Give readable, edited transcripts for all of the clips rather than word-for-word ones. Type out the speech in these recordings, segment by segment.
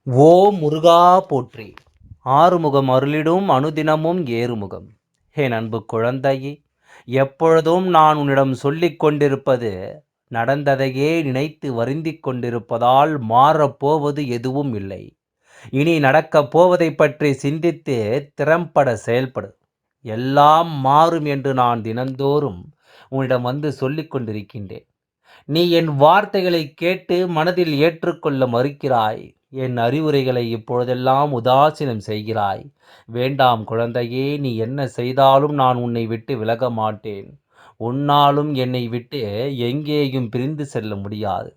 ஓ முருகா போற்றி! ஆறுமுகம் அருளிடும் அனுதினமும் ஏறுமுகம். என் அன்பு குழந்தையே, எப்பொழுதும் நான் உன்னிடம் சொல்லிக் கொண்டிருப்பது, நடந்ததையே நினைத்து வருந்திக் கொண்டிருப்பதால் மாறப்போவது எதுவும் இல்லை. இனி நடக்கப் போவதைப் பற்றி சிந்தித்து திறம்பட செயல்படு. எல்லாம் மாறும் என்று நான் தினந்தோறும் உன்னிடம் வந்து சொல்லிக் கொண்டிருக்கின்றேன். நீ என் வார்த்தைகளை கேட்டு மனதில் ஏற்றுக்கொள்ள மறுக்கிறாய். என் அறிவுரைகளை இப்பொழுதெல்லாம் உதாசீனம் செய்கிறாய். வேண்டாம் குழந்தையே, நீ என்ன செய்தாலும் நான் உன்னை விட்டு விலக மாட்டேன். உன்னாலும் என்னை விட்டு எங்கேயும் பிரிந்து செல்ல முடியாது.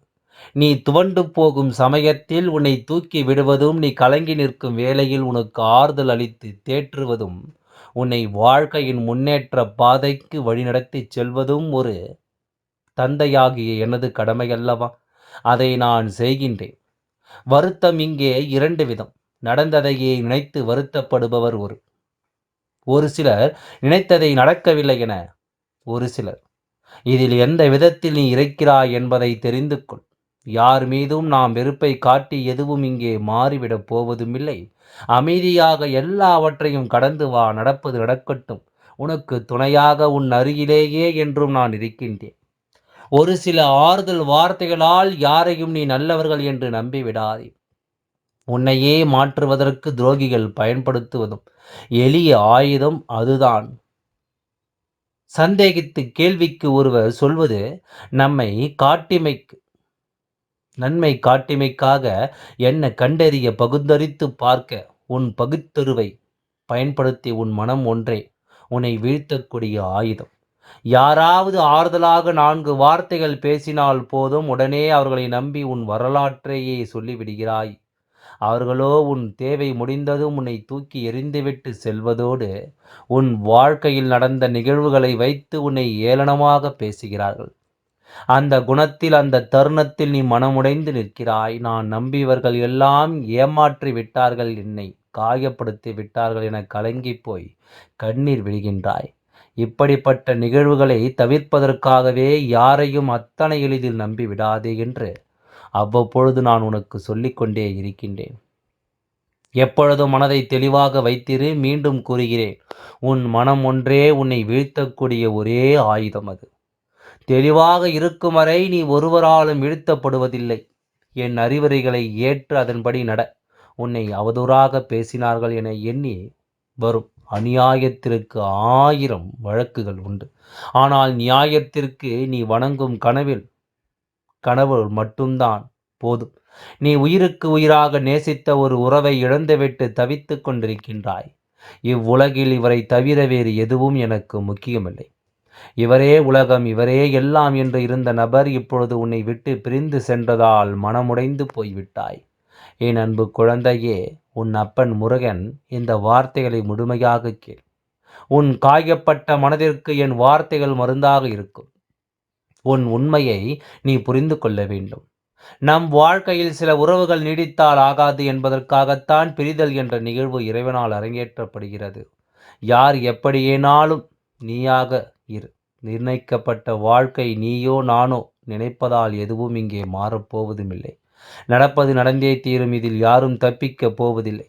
நீ துவண்டு போகும் சமயத்தில் உன்னை தூக்கி விடுவதும், நீ கலங்கி நிற்கும் வேளையில் உனக்கு ஆறுதல் அளித்து தேற்றுவதும், உன்னை வாழ்க்கையின் முன்னேற்ற பாதைக்கு வழிநடத்திச் செல்வதும் ஒரு தந்தையாகிய எனது கடமையல்லவா? அதை நான் செய்கின்றேன். வருத்தம் இங்கே 2 விதம். நடந்ததையே நினைத்து வருத்தப்படுபவர் ஒரு சிலர், நினைத்ததை நடக்கவில்லை என ஒரு சிலர். இதில் எந்த விதத்தில் நீ இருக்கிறாய் என்பதை தெரிந்து கொள். யார் மீதும் நாம் வெறுப்பை காட்டி எதுவும் இங்கே மாறிவிடப் போவதுமில்லை. அமைதியாக எல்லாவற்றையும் கடந்து வா. நடப்பது நடக்கட்டும். உனக்கு துணையாக உன் அருகிலேயே என்றும் நான் இருக்கின்றேன். ஒரு சில ஆறுதல் வார்த்தைகளால் யாரையும் நீ நல்லவர்கள் என்று நம்பிவிடாதே. உன்னையே மாற்றுவதற்கு துரோகிகள் பயன்படுத்துவதும் எளிய ஆயுதம் அதுதான். சந்தேகித்து கேள்விக்கு ஒருவர் சொல்வது நம்மை காட்டிமைக்கு நன்மை காட்டிமைக்காக என்ன கண்டறிய பகுத்தறித்து பார்க்க உன் பகுத்தறிவை பயன்படுத்தி உன் மனம் ஒன்றே உன்னை வீழ்த்தக்கூடிய ஆயுதம். யாராவது ஆறுதலாக 4 வார்த்தைகள் பேசினால் போதும், உடனே அவர்களை நம்பி உன் வரலாற்றையே சொல்லிவிடுகிறாய். அவர்களோ உன் தேவை முடிந்ததும் உன்னை தூக்கி எறிந்துவிட்டு செல்வதோடு, உன் வாழ்க்கையில் நடந்த நிகழ்வுகளை வைத்து உன்னை ஏளனமாக பேசுகிறார்கள். அந்த குணத்தில், அந்த தருணத்தில் நீ மனமுடைந்து நிற்கிறாய். நான் நம்பியவர்கள் எல்லாம் ஏமாற்றி விட்டார்கள், என்னை காயப்படுத்தி விட்டார்கள் என கலங்கிப் போய் கண்ணீர் விடுகின்றாய். இப்படிப்பட்ட நிகழ்வுகளை தவிர்ப்பதற்காகவே யாரையும் அத்தனை எளிதில் நம்பி விடாதே என்று அவ்வப்பொழுது நான் உனக்கு சொல்லிக்கொண்டே இருக்கின்றேன். எப்பொழுதும் மனதை தெளிவாக வைத்திரு. மீண்டும் கூறுகிறேன், உன் மனம் ஒன்றே உன்னை வீழ்த்தக்கூடிய ஒரே ஆயுதம் அது. தெளிவாக இருக்கும் வரை நீ ஒருவராலும் வீழ்த்தப்படுவதில்லை. என் அறிவுரைகளை ஏற்று அதன்படி நட. உன்னை அவதூறாக பேசினார்கள் என எண்ணி வரும் அநியாயத்திற்கு 1000 வழக்குகள் உண்டு. ஆனால் நியாயத்திற்கு நீ வணங்கும் கனவு மட்டும்தான் போதும். நீ உயிருக்கு உயிராக நேசித்த ஒரு உறவை இழந்துவிட்டு தவித்துக் கொண்டிருக்கின்றாய். இவ்வுலகில் இவரை தவிர வேறு எதுவும் எனக்கு முக்கியமில்லை. இவரே உலகம், இவரே எல்லாம் என்று இருந்த நபர் இப்பொழுது உன்னை விட்டு பிரிந்து சென்றதால் மனமுடைந்து போய்விட்டாய். என் அன்பு குழந்தையே, உன் அப்பன் முருகன் இந்த வார்த்தைகளை முழுமையாக கேள். உன் காயப்பட்ட மனதிற்கு என் வார்த்தைகள் மருந்தாக இருக்கும். உன் உண்மையை நீ புரிந்து கொள்ள வேண்டும். நம் வாழ்க்கையில் சில உறவுகள் நீடித்தால் ஆகாது என்பதற்காகத்தான் பிரிதல் என்ற நிகழ்வு இறைவனால் அரங்கேற்றப்படுகிறது. யார் எப்படியேனாலும் நீயாக இரு. நிர்ணயிக்கப்பட்ட வாழ்க்கை நீயோ நானோ நினைப்பதால் எதுவும் இங்கே மாறப்போவதுமில்லை. நடப்பது நடந்தே தீரும். இதில் யாரும் தப்பிக்கப் போவதில்லை.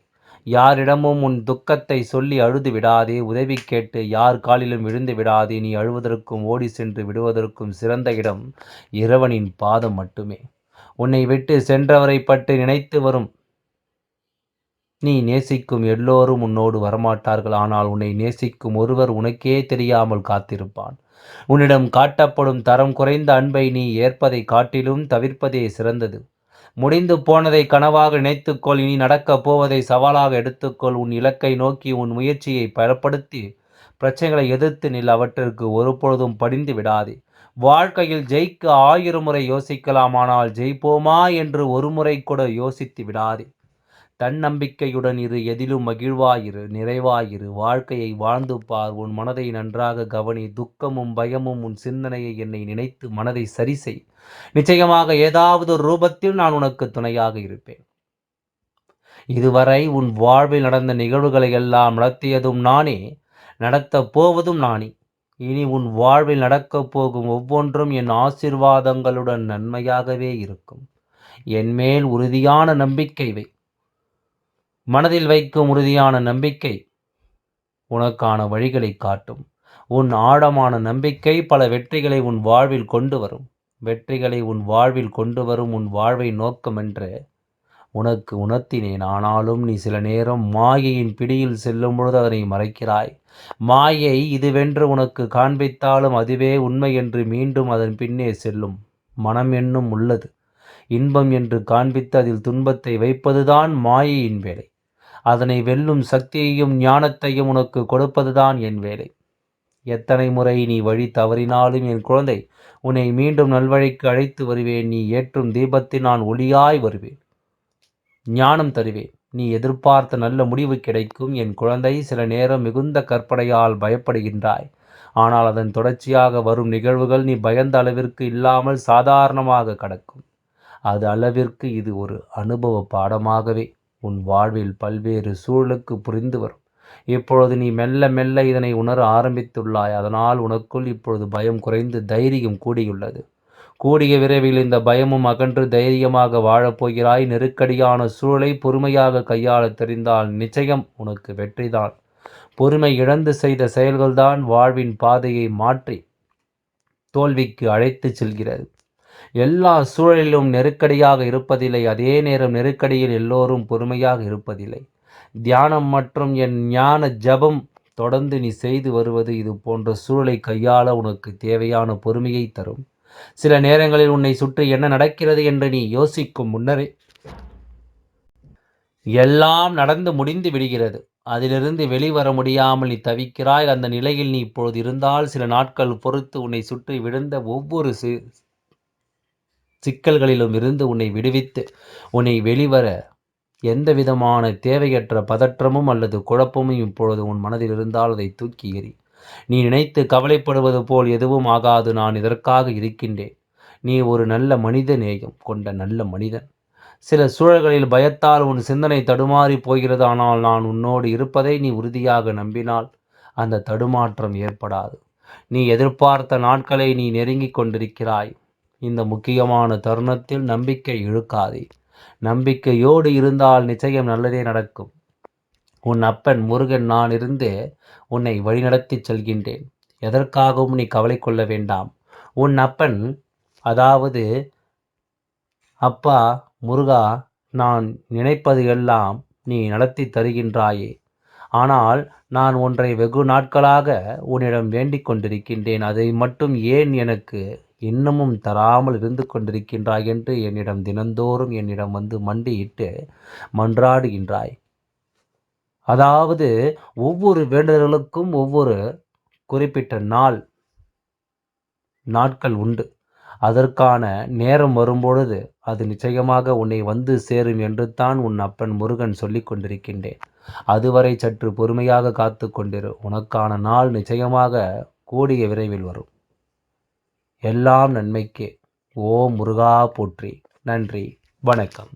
யாரிடமும் உன் துக்கத்தை சொல்லி அழுது விடாதே. உதவி கேட்டு யார் காலிலும் விழுந்து விடாதே. நீ அழுவதற்கும் ஓடி சென்று விடுவதற்கும் சிறந்த இடம் இறைவனின் பாதம் மட்டுமே. உன்னை விட்டு சென்றவரை பற்றி நினைத்து வரும் நீ நேசிக்கும் எல்லோரும் உன்னோடு வரமாட்டார்கள். ஆனால் உன்னை நேசிக்கும் ஒருவர் உனக்கே தெரியாமல் காத்திருப்பான். உன்னிடம் காட்டப்படும் தரம் குறைந்த அன்பை நீ ஏற்பதை காட்டிலும் தவிர்ப்பதே சிறந்தது. முடிந்து போனதை கனவாக நினைத்துக்கொள். இனி நடக்கப் போவதை சவாலாக எடுத்துக்கொள். உன் இலக்கை நோக்கி உன் முயற்சியை பலப்படுத்தி பிரச்சனைகளை எதிர்த்து நில். அவற்றிற்கு ஒருபொழுதும் படிந்து விடாதே. வாழ்க்கையில் ஜெயிக்க 1000 முறை யோசிக்கலாம், ஆனால் ஜெயிப்போமா என்று ஒரு முறை கூட யோசித்து விடாதே. தன்னம்பிக்கையுடன் இரு. எதிலும் மகிழ்வாயிரு, நிறைவாயிரு. வாழ்க்கையை வாழ்ந்து பார். உன் மனதை நன்றாக கவனி. துக்கமும் பயமும் உன் சிந்தனையை என்னை நினைத்து மனதை சரி செய். நிச்சயமாக ஏதாவது ஒரு ரூபத்தில் நான் உனக்கு துணையாக இருப்பேன். இதுவரை உன் வாழ்வில் நடந்த நிகழ்வுகளை எல்லாம் நடத்தியதும் நானே, நடத்தப் போவதும் நானே. இனி உன் வாழ்வில் நடக்கப் போகும் ஒவ்வொன்றும் என் ஆசீர்வாதங்களுடன் நன்மையாகவே இருக்கும். என் மேல் உறுதியான நம்பிக்கை வை. மனதில் வைக்கும் உறுதியான நம்பிக்கை உனக்கான வழிகளை காட்டும். உன் ஆழமான நம்பிக்கை பல வெற்றிகளை உன் வாழ்வில் கொண்டு வரும். வெற்றிகளை உன் வாழ்வில் கொண்டு வரும் உன் வாழ்வை நோக்கம் என்று உனக்கு உணர்த்தினேன். ஆனாலும் நீ சில நேரம் மாயையின் பிடியில் செல்லும் பொழுது அதனை மறைக்கிறாய். மாயை இதுவென்று உனக்கு காண்பித்தாலும் அதுவே உண்மை என்று மீண்டும் அதன் பின்னே செல்லும். மனம் என்னும் உள்ளது இன்பம் என்று காண்பித்து அதில் துன்பத்தை வைப்பதுதான் மாயையின் வேலை. அதனை வெல்லும் சக்தியையும் ஞானத்தையும் உனக்கு கொடுப்பதுதான் என் வேலை. எத்தனை முறை நீ வழி தவறினாலும் என் குழந்தை, உன்னை மீண்டும் நல்வழிக்கு அழைத்து வருவேன். நீ ஏற்றும் தீபத்தில் நான் ஒளியாய் வருவேன். ஞானம் தருவேன். நீ எதிர்பார்த்த நல்ல முடிவு கிடைக்கும். என் குழந்தை, சில நேரம் மிகுந்த கற்பனையால் பயப்படுகின்றாய். ஆனால் அதன் தொடர்ச்சியாக வரும் நிகழ்வுகள் நீ பயந்த அளவிற்கு இல்லாமல் சாதாரணமாக கடக்கும். அது அளவிற்கு இது ஒரு அனுபவ பாடமாகவே உன் வாழ்வில் பல்வேறு சூழலுக்கு புரிந்து வரும். இப்பொழுது நீ மெல்ல மெல்ல இதனை உணர ஆரம்பித்துள்ளாய். அதனால் உனக்குள் இப்பொழுது பயம் குறைந்து தைரியம் கூடியுள்ளது. கூடிய விரைவில் இந்த பயமும் அகன்று தைரியமாக வாழப்போகிறாய். நெருக்கடியான சூழலை பொறுமையாக கையாள தெரிந்தால் நிச்சயம் உனக்கு வெற்றிதான். பொறுமை இழந்து செய்த செயல்கள்தான் வாழ்வின் பாதையை மாற்றி தோல்விக்கு அழைத்து செல்கிறது. எல்லா சூழலிலும் நெருக்கடியாக இருப்பதில்லை. அதே நேரம் நெருக்கடியில் எல்லோரும் பொறுமையாக இருப்பதில்லை. தியானம் மற்றும் என் ஞான ஜபம் தொடர்ந்து நீ செய்து வருவது இது போன்ற சூழலை கையாள உனக்கு தேவையான பொறுமையை தரும். சில நேரங்களில் உன்னை சுற்றி என்ன நடக்கிறது என்று நீ யோசிக்கும் முன்னரே எல்லாம் நடந்து முடிந்து விடுகிறது. அதிலிருந்து வெளிவர முடியாமல் நீ தவிக்கிறாய். அந்த நிலையில் நீ இப்பொழுது இருந்தால் சில நாட்கள் பொறுத்து உன்னை சுற்றி விழுந்த ஒவ்வொரு சிக்கல்களிலும் இருந்து உன்னை விடுவித்து உன்னை வெளிவர எந்த விதமான தேவையற்ற பதற்றமும் அல்லது குழப்பமும் இப்பொழுது உன் மனதில் இருந்தால் அதை தூக்கி எறி. நீ நினைத்து கவலைப்படுவது போல் எதுவும் ஆகாது. நான் இதற்காக இருக்கின்றேன். நீ ஒரு நல்ல மனித நேயம் கொண்ட நல்ல மனிதன். சில சூழல்களில் பயத்தால் உன் சிந்தனை தடுமாறி போகிறது. ஆனால் நான் உன்னோடு இருப்பதை நீ உறுதியாக நம்பினால் அந்த தடுமாற்றம் ஏற்படாது. நீ எதிர்பார்த்த நாட்களை நீ நெருங்கிக் கொண்டிருக்கிறாய். இந்த முக்கியமான தருணத்தில் நம்பிக்கை இழுக்காதே. நம்பிக்கையோடு இருந்தால் நிச்சயம் நல்லதே நடக்கும். உன் அப்பன் முருகன் நான் இருந்து உன்னை வழிநடத்தி செல்கின்றேன். எதற்காகவும் நீ கவலை கொள்ள வேண்டாம். உன் அப்பன், அதாவது அப்பா முருகா, நான் நினைப்பது எல்லாம் நீ நடத்தி தருகின்றாயே. ஆனால் நான் ஒன்றை வெகு நாட்களாக உன்னிடம் வேண்டிக் கொண்டிருக்கின்றேன். அதை மட்டும் ஏன் எனக்கு இன்னமும் தராமல் இருந்து கொண்டிருக்கின்றாய் என்று என்னிடம் தினந்தோறும் என்னிடம் வந்து மண்டியிட்டு மன்றாடுகின்றாய். அதாவது ஒவ்வொரு வேண்டுதல்களுக்கும் ஒவ்வொரு குறிப்பிட்ட நாட்கள் உண்டு. அதற்கான நேரம் வரும்பொழுது அது நிச்சயமாக உன்னை வந்து சேரும் என்று தான் உன் அப்பன் முருகன் சொல்லிக் கொண்டிருக்கின்றேன். அதுவரை சற்று பொறுமையாக காத்து கொண்டிரு. உனக்கான நாள் நிச்சயமாக கூடிய விரைவில் வரும். எல்லாம் நன்மைக்கே. ஓம் முருகா போற்றி. நன்றி. வணக்கம்.